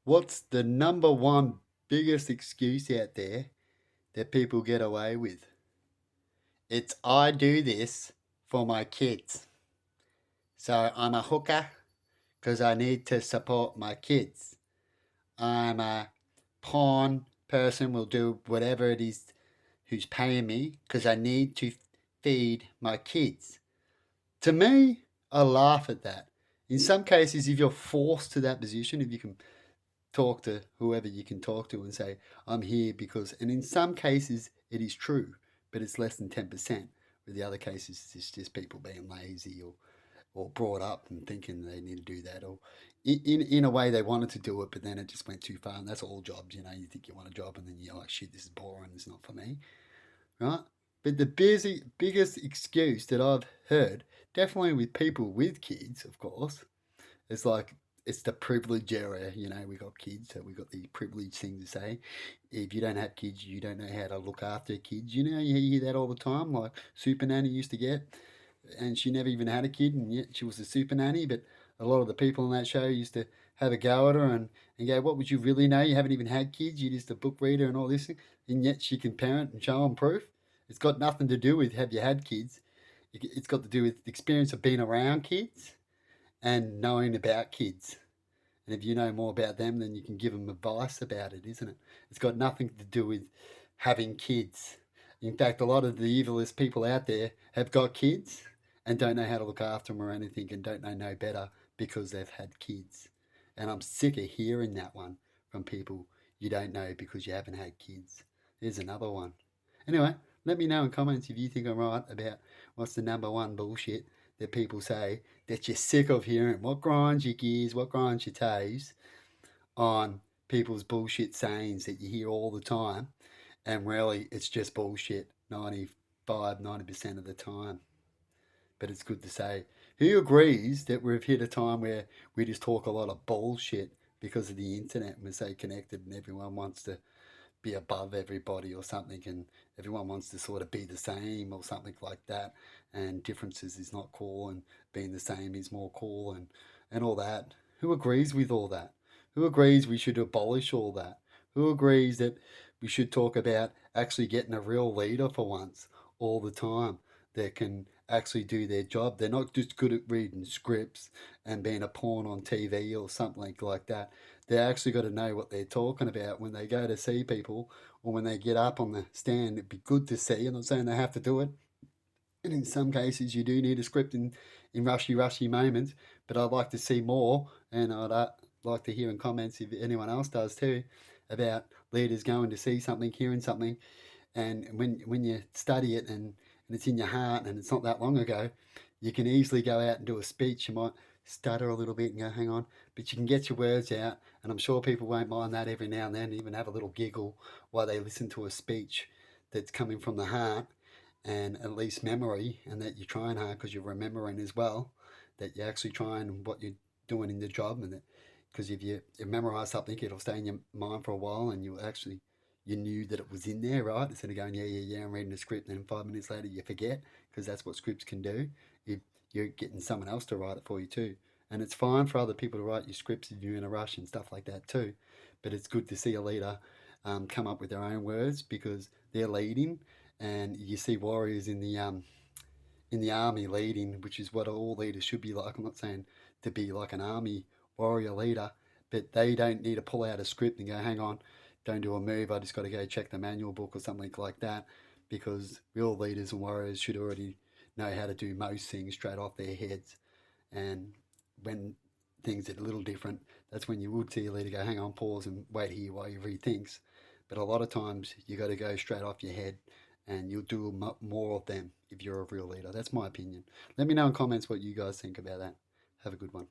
What's the number one biggest excuse out there that people get away with? It's I do this for my kids. So I'm a hooker because I need to support my kids. I'm a pawn person, will do whatever it is who's paying me because I need to feed my kids. To me, I laugh at that. In some cases, if you're forced to that position, if you can talk to whoever you can talk to and say, I'm here because, and in some cases it is true, but it's less than 10%. With the other cases, it's just people being lazy or brought up and thinking they need to do that, or in a way they wanted to do it, but then it just went too far. And that's all jobs, you know, you think you want a job and then you're like, shit, this is boring, it's not for me, right? But the biggest excuse that I've heard, definitely with people with kids, of course, it's like it's the privilege area, you know. We got kids, so we got the privilege thing to say. If you don't have kids, you don't know how to look after kids. You know, you hear that all the time. Like Super Nanny used to get, and she never even had a kid, and yet she was a super nanny. But a lot of the people on that show used to have a go at her and go, "What would you really know? You haven't even had kids. You're just a book reader and all this thing." And yet she can parent and show them proof. It's got nothing to do with have you had kids. It's got to do with the experience of being around kids and knowing about kids. And if you know more about them, then you can give them advice about it, isn't it? It's got nothing to do with having kids. In fact, a lot of the evilest people out there have got kids and don't know how to look after them or anything and don't know no better because they've had kids. And I'm sick of hearing that one from people you don't know because you haven't had kids. There's another one. Anyway, let me know in comments if you think I'm right about what's the number one bullshit that people say that you're sick of hearing. What grinds your gears, what grinds your toes on people's bullshit sayings that you hear all the time, and really it's just bullshit 90% of the time. But it's good to say. Who agrees that we've hit a time where we just talk a lot of bullshit because of the internet and we're so connected and everyone wants to be above everybody or something, and everyone wants to sort of be the same or something like that, and differences is not cool and being the same is more cool, and all that. Who agrees with all that? Who agrees we should abolish all that? Who agrees that we should talk about actually getting a real leader for once all the time that can actually do their job? They're not just good at reading scripts and being a pawn on TV or something like that. They actually got to know what they're talking about when they go to see people or when they get up on the stand. It'd be good to see. I'm not saying they have to do it. And in some cases, you do need a script in rushy moments, but I'd like to see more. And I'd like to hear in comments if anyone else does too about leaders going to see something, hearing something, and when you study it and it's in your heart and it's not that long ago, you can easily go out and do a speech. You might stutter a little bit and go, hang on, but you can get your words out. And I'm sure people won't mind that every now and then, even have a little giggle while they listen to a speech that's coming from the heart and at least memory, and that you're trying hard because you're remembering as well, that you're actually trying what you're doing in the job. And that because if you memorize something, it'll stay in your mind for a while and you'll actually you knew that it was in there, right? Instead of going, yeah, I'm reading the script, and then 5 minutes later you forget, because that's what scripts can do. If you're getting someone else to write it for you too. And it's fine for other people to write your scripts if you're in a rush and stuff like that too. But it's good to see a leader come up with their own words because they're leading, and you see warriors in the army leading, which is what all leaders should be like. I'm not saying to be like an army warrior leader, but they don't need to pull out a script and go, hang on, don't do a move. I just got to go check the manual book or something like that, because real leaders and warriors should already know how to do most things straight off their heads. And when things are a little different, that's when you would see a leader go, hang on, pause and wait here while he rethinks. But a lot of times you got to go straight off your head, and you'll do more of them if you're a real leader. That's my opinion. Let me know in comments what you guys think about that. Have a good one.